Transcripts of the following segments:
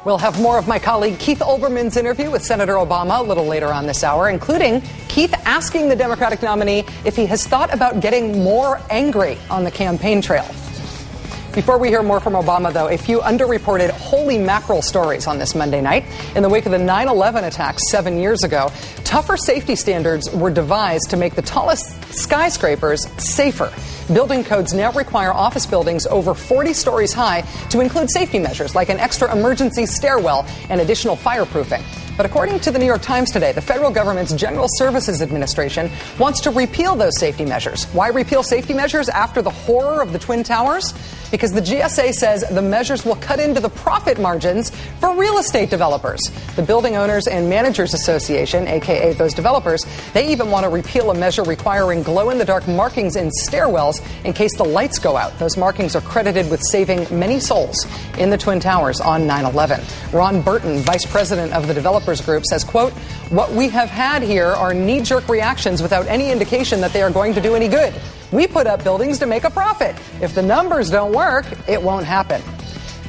We'll have more of my colleague Keith Olbermann's interview with Senator Obama a little later on this hour, including Keith asking the Democratic nominee if he has thought about getting more angry on the campaign trail. Before we hear more from Obama, though, a few underreported holy mackerel stories on this Monday night. In the wake of the 9/11 attacks 7 years ago, tougher safety standards were devised to make the tallest skyscrapers safer. Building codes now require office buildings over 40 stories high to include safety measures like an extra emergency stairwell and additional fireproofing. But according to the New York Times today, the federal government's General Services Administration wants to repeal those safety measures. Why repeal safety measures after the horror of the Twin Towers? Because the GSA says the measures will cut into the profit margins for real estate developers. The Building Owners and Managers Association, a.k.a. those developers, they even want to repeal a measure requiring glow-in-the-dark markings in stairwells in case the lights go out. Those markings are credited with saving many souls in the Twin Towers on 9/11. Ron Burton, vice president of the developers group, says, quote, "What we have had here are knee-jerk reactions without any indication that they are going to do any good. We put up buildings to make a profit. If the numbers don't work, it won't happen."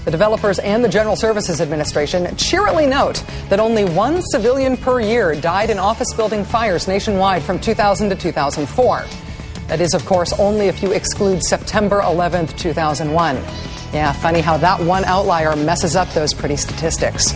The developers and the General Services Administration cheerily note that only one civilian per year died in office building fires nationwide from 2000 to 2004. That is, of course, only if you exclude September 11th, 2001. Yeah, funny how that one outlier messes up those pretty statistics.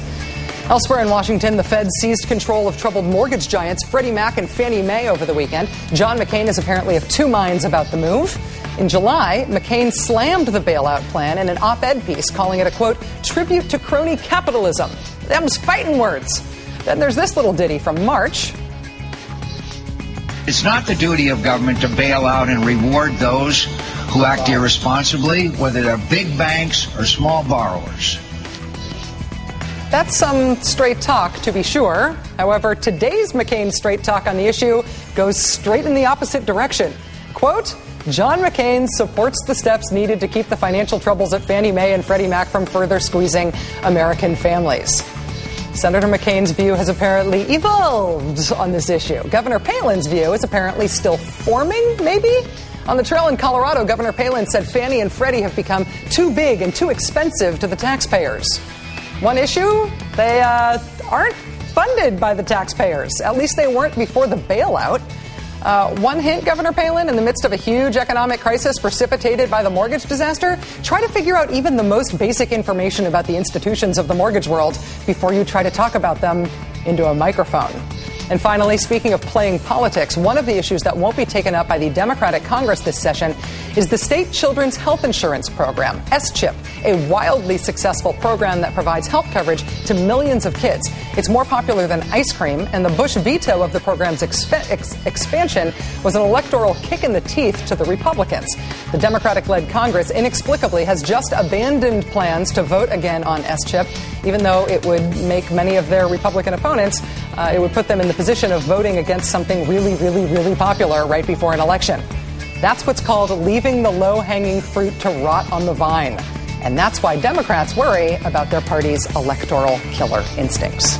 Elsewhere in Washington, the Fed seized control of troubled mortgage giants Freddie Mac and Fannie Mae over the weekend. John McCain is apparently of two minds about the move. In July, McCain slammed the bailout plan in an op-ed piece, calling it a, quote, tribute to crony capitalism. Them's fighting words. Then there's this little ditty from March. It's not the duty of government to bail out and reward those who act irresponsibly, whether they're big banks or small borrowers. That's some straight talk, to be sure. However, today's McCain straight talk on the issue goes straight in the opposite direction. Quote, John McCain supports the steps needed to keep the financial troubles at Fannie Mae and Freddie Mac from further squeezing American families. Senator McCain's view has apparently evolved on this issue. Governor Palin's view is apparently still forming, maybe? On the trail in Colorado, Governor Palin said Fannie and Freddie have become too big and too expensive to the taxpayers. One issue, they aren't funded by the taxpayers. At least they weren't before the bailout. One hint, Governor Palin, in the midst of a huge economic crisis precipitated by the mortgage disaster, try to figure out even the most basic information about the institutions of the mortgage world before you try to talk about them into a microphone. And finally, speaking of playing politics, one of the issues that won't be taken up by the Democratic Congress this session is the state children's health insurance program, SCHIP, a wildly successful program that provides health coverage to millions of kids. It's more popular than ice cream, and the Bush veto of the program's expansion was an electoral kick in the teeth to the Republicans. The Democratic-led Congress inexplicably has just abandoned plans to vote again on SCHIP, even though it would make many of their Republican opponents, it would put them in the position of voting against something really, really, really popular right before an election. That's what's called leaving the low-hanging fruit to rot on the vine. And that's why Democrats worry about their party's electoral killer instincts.